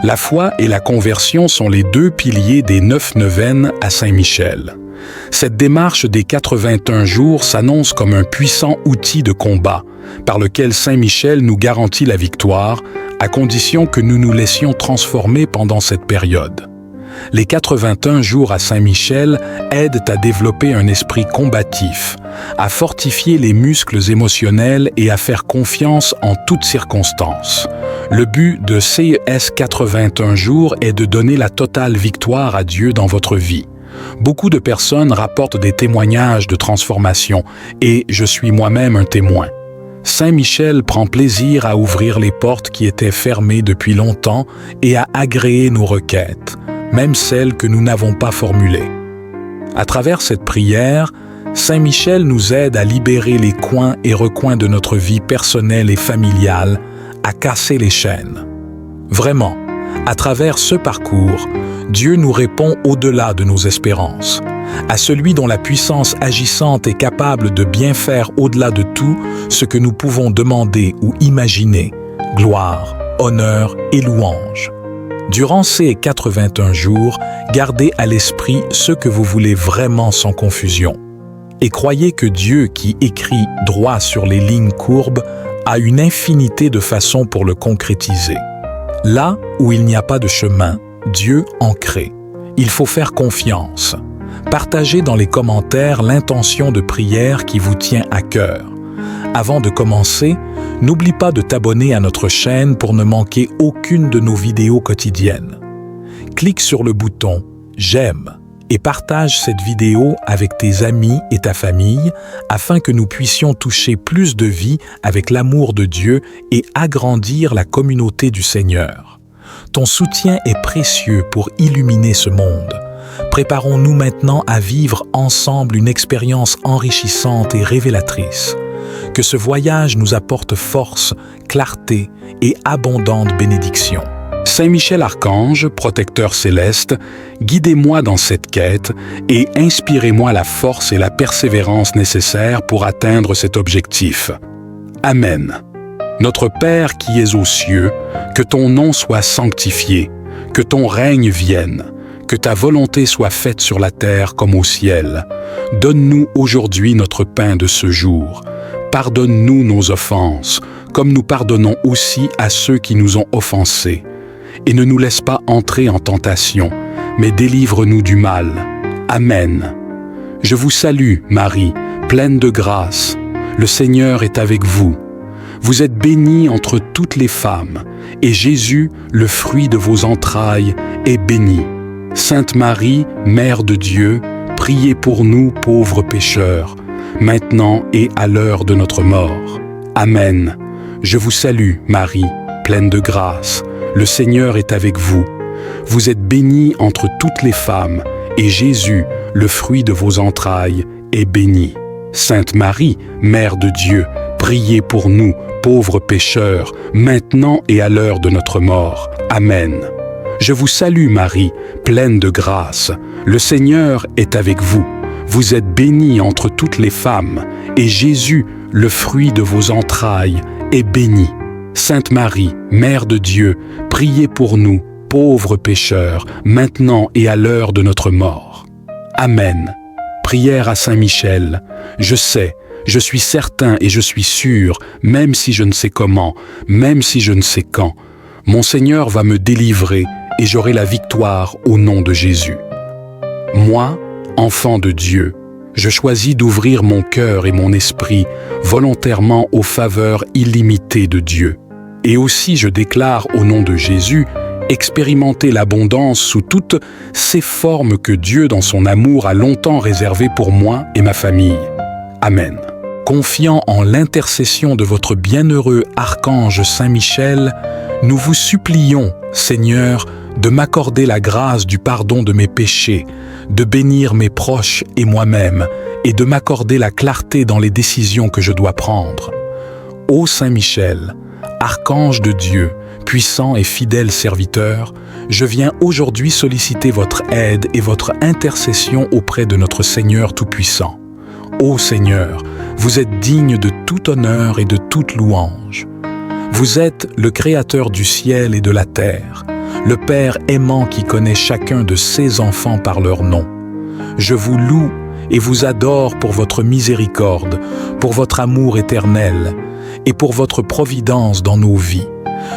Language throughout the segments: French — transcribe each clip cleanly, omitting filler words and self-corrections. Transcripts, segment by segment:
La foi et la conversion sont les deux piliers des 9 neuvaines à Saint-Michel. Cette démarche des 81 jours s'annonce comme un puissant outil de combat par lequel Saint-Michel nous garantit la victoire, à condition que nous nous laissions transformer pendant cette période. Les 81 jours à Saint-Michel aident à développer un esprit combatif, à fortifier les muscles émotionnels et à faire confiance en toutes circonstances. Le but de CES 81 jours est de donner la totale victoire à Dieu dans votre vie. Beaucoup de personnes rapportent des témoignages de transformation et je suis moi-même un témoin. Saint-Michel prend plaisir à ouvrir les portes qui étaient fermées depuis longtemps et à agréer nos requêtes, même celles que nous n'avons pas formulées. À travers cette prière, Saint-Michel nous aide à libérer les coins et recoins de notre vie personnelle et familiale, à casser les chaînes. Vraiment, à travers ce parcours, Dieu nous répond au-delà de nos espérances. À celui dont la puissance agissante est capable de bien faire au-delà de tout ce que nous pouvons demander ou imaginer, gloire, honneur et louange. Durant ces 81 jours, gardez à l'esprit ce que vous voulez vraiment sans confusion. Et croyez que Dieu qui écrit droit sur les lignes courbes a une infinité de façons pour le concrétiser. Là où il n'y a pas de chemin, Dieu en crée. Il faut faire confiance. Partagez dans les commentaires l'intention de prière qui vous tient à cœur. Avant de commencer, n'oublie pas de t'abonner à notre chaîne pour ne manquer aucune de nos vidéos quotidiennes. Clique sur le bouton « J'aime » et partage cette vidéo avec tes amis et ta famille afin que nous puissions toucher plus de vies avec l'amour de Dieu et agrandir la communauté du Seigneur. Ton soutien est précieux pour illuminer ce monde. Préparons-nous maintenant à vivre ensemble une expérience enrichissante et révélatrice. Que ce voyage nous apporte force, clarté et abondante bénédiction. Saint-Michel Archange, protecteur céleste, guidez-moi dans cette quête et inspirez-moi la force et la persévérance nécessaires pour atteindre cet objectif. Amen. Notre Père qui es aux cieux, que ton nom soit sanctifié, que ton règne vienne, que ta volonté soit faite sur la terre comme au ciel. Donne-nous aujourd'hui notre pain de ce jour. Pardonne-nous nos offenses, comme nous pardonnons aussi à ceux qui nous ont offensés. Et ne nous laisse pas entrer en tentation, mais délivre-nous du mal. Amen. Je vous salue, Marie, pleine de grâce. Le Seigneur est avec vous. Vous êtes bénie entre toutes les femmes, et Jésus, le fruit de vos entrailles, est béni. Sainte Marie, Mère de Dieu, priez pour nous pauvres pécheurs, maintenant et à l'heure de notre mort. Amen. Je vous salue, Marie, pleine de grâce. Le Seigneur est avec vous. Vous êtes bénie entre toutes les femmes, et Jésus, le fruit de vos entrailles, est béni. Sainte Marie, Mère de Dieu, priez pour nous, pauvres pécheurs, maintenant et à l'heure de notre mort. Amen. Je vous salue, Marie, pleine de grâce. Le Seigneur est avec vous. Vous êtes bénie entre toutes les femmes, et Jésus, le fruit de vos entrailles, est béni. Sainte Marie, Mère de Dieu, priez pour nous, pauvres pécheurs, maintenant et à l'heure de notre mort. Amen. Prière à Saint-Michel. Je sais, je suis certain et je suis sûr, même si je ne sais comment, même si je ne sais quand, mon Seigneur va me délivrer et j'aurai la victoire au nom de Jésus. Moi, enfant de Dieu, je choisis d'ouvrir mon cœur et mon esprit volontairement aux faveurs illimitées de Dieu. Et aussi je déclare au nom de Jésus, expérimenter l'abondance sous toutes ces formes que Dieu dans son amour a longtemps réservées pour moi et ma famille. Amen. Confiant en l'intercession de votre bienheureux archange Saint-Michel, nous vous supplions, Seigneur, de m'accorder la grâce du pardon de mes péchés, de bénir mes proches et moi-même, et de m'accorder la clarté dans les décisions que je dois prendre. Ô Saint-Michel, archange de Dieu, puissant et fidèle serviteur, je viens aujourd'hui solliciter votre aide et votre intercession auprès de notre Seigneur Tout-Puissant. Ô Seigneur, vous êtes digne de tout honneur et de toute louange. Vous êtes le Créateur du ciel et de la terre. le Père aimant qui connaît chacun de ses enfants par leur nom. Je vous loue et vous adore pour votre miséricorde, pour votre amour éternel et pour votre providence dans nos vies.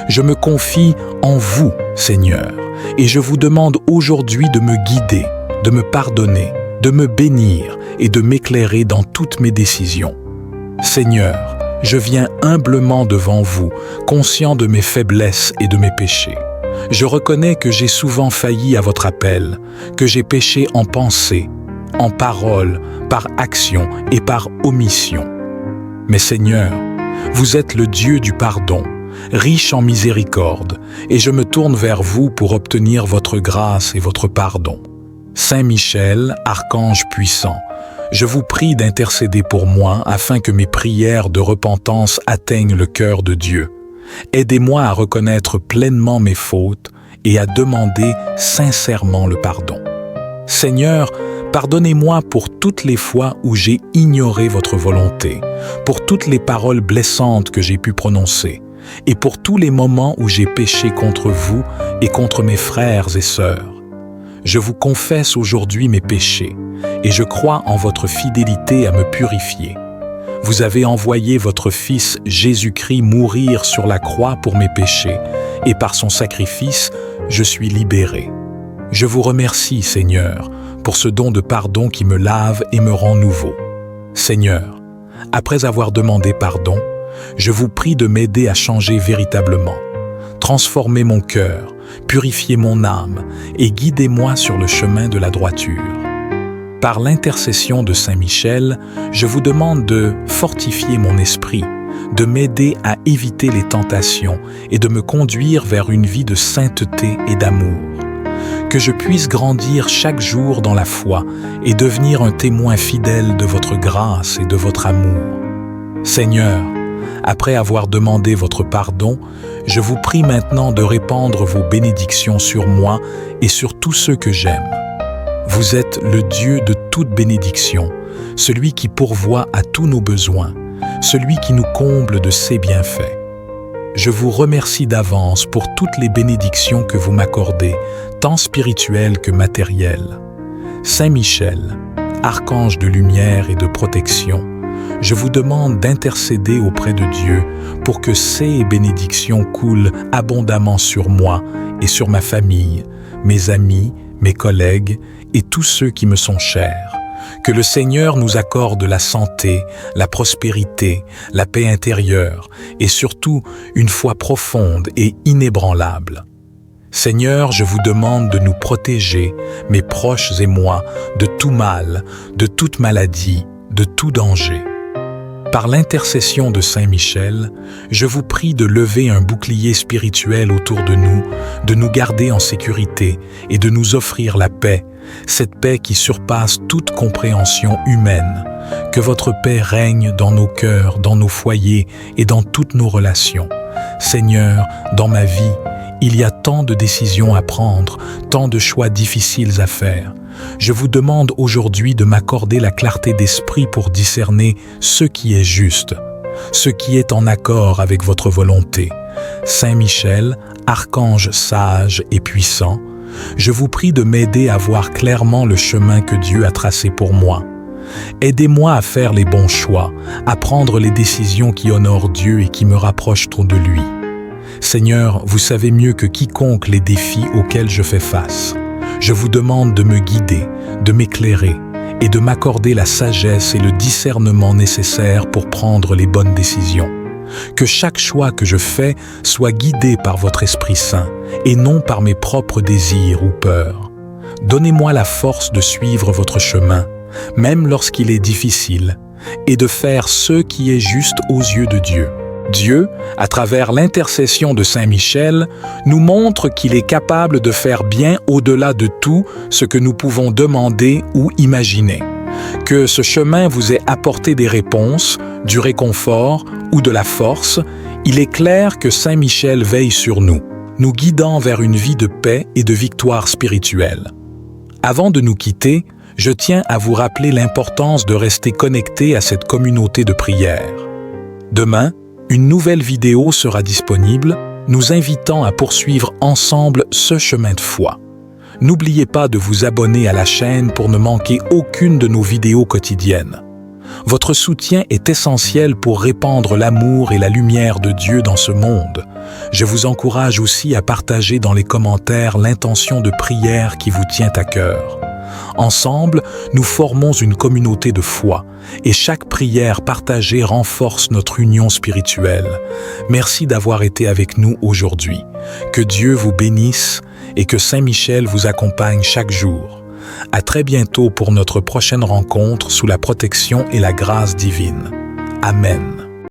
Je me confie en vous, Seigneur, et je vous demande aujourd'hui de me guider, de me pardonner, de me bénir et de m'éclairer dans toutes mes décisions. Seigneur, je viens humblement devant vous, conscient de mes faiblesses et de mes péchés. Je reconnais que j'ai souvent failli à votre appel, que j'ai péché en pensée, en parole, par action et par omission. Mais Seigneur, vous êtes le Dieu du pardon, riche en miséricorde, et je me tourne vers vous pour obtenir votre grâce et votre pardon. Saint Michel, archange puissant, je vous prie d'intercéder pour moi afin que mes prières de repentance atteignent le cœur de Dieu. Aidez-moi à reconnaître pleinement mes fautes et à demander sincèrement le pardon. Seigneur, pardonnez-moi pour toutes les fois où j'ai ignoré votre volonté, pour toutes les paroles blessantes que j'ai pu prononcer, et pour tous les moments où j'ai péché contre vous et contre mes frères et sœurs. Je vous confesse aujourd'hui mes péchés, et je crois en votre fidélité à me purifier. Vous avez envoyé votre Fils Jésus-Christ mourir sur la croix pour mes péchés, et par son sacrifice, je suis libéré. Je vous remercie, Seigneur, pour ce don de pardon qui me lave et me rend nouveau. Seigneur, après avoir demandé pardon, je vous prie de m'aider à changer véritablement. Transformez mon cœur, purifiez mon âme et guidez-moi sur le chemin de la droiture. Par l'intercession de Saint Michel, je vous demande de fortifier mon esprit, de m'aider à éviter les tentations et de me conduire vers une vie de sainteté et d'amour. Que je puisse grandir chaque jour dans la foi et devenir un témoin fidèle de votre grâce et de votre amour. Seigneur, après avoir demandé votre pardon, je vous prie maintenant de répandre vos bénédictions sur moi et sur tous ceux que j'aime. Vous êtes le Dieu de toute bénédiction, celui qui pourvoit à tous nos besoins, celui qui nous comble de ses bienfaits. Je vous remercie d'avance pour toutes les bénédictions que vous m'accordez, tant spirituelles que matérielles. Saint Michel, archange de lumière et de protection, je vous demande d'intercéder auprès de Dieu pour que ces bénédictions coulent abondamment sur moi et sur ma famille, mes amis, mes collègues et tous ceux qui me sont chers. Que le Seigneur nous accorde la santé, la prospérité, la paix intérieure et surtout une foi profonde et inébranlable. Seigneur, je vous demande de nous protéger, mes proches et moi, de tout mal, de toute maladie, de tout danger. Par l'intercession de Saint Michel, je vous prie de lever un bouclier spirituel autour de nous garder en sécurité et de nous offrir la paix, cette paix qui surpasse toute compréhension humaine. Que votre paix règne dans nos cœurs, dans nos foyers et dans toutes nos relations. Seigneur, dans ma vie, il y a tant de décisions à prendre, tant de choix difficiles à faire. Je vous demande aujourd'hui de m'accorder la clarté d'esprit pour discerner ce qui est juste, ce qui est en accord avec votre volonté. Saint Michel, archange sage et puissant, je vous prie de m'aider à voir clairement le chemin que Dieu a tracé pour moi. Aidez-moi à faire les bons choix, à prendre les décisions qui honorent Dieu et qui me rapprochent de lui. Seigneur, vous savez mieux que quiconque les défis auxquels je fais face. Je vous demande de me guider, de m'éclairer et de m'accorder la sagesse et le discernement nécessaires pour prendre les bonnes décisions. Que chaque choix que je fais soit guidé par votre Esprit Saint et non par mes propres désirs ou peurs. Donnez-moi la force de suivre votre chemin, même lorsqu'il est difficile, et de faire ce qui est juste aux yeux de Dieu. Dieu, à travers l'intercession de Saint Michel, nous montre qu'il est capable de faire bien au-delà de tout ce que nous pouvons demander ou imaginer. Que ce chemin vous ait apporté des réponses, du réconfort ou de la force, il est clair que Saint Michel veille sur nous, nous guidant vers une vie de paix et de victoire spirituelle. Avant de nous quitter, je tiens à vous rappeler l'importance de rester connecté à cette communauté de prière. Demain, une nouvelle vidéo sera disponible. nous invitant à poursuivre ensemble ce chemin de foi. N'oubliez pas de vous abonner à la chaîne pour ne manquer aucune de nos vidéos quotidiennes. Votre soutien est essentiel pour répandre l'amour et la lumière de Dieu dans ce monde. Je vous encourage aussi à partager dans les commentaires l'intention de prière qui vous tient à cœur. Ensemble, nous formons une communauté de foi et chaque prière partagée renforce notre union spirituelle. Merci d'avoir été avec nous aujourd'hui. Que Dieu vous bénisse et que Saint Michel vous accompagne chaque jour. À très bientôt pour notre prochaine rencontre sous la protection et la grâce divine. Amen.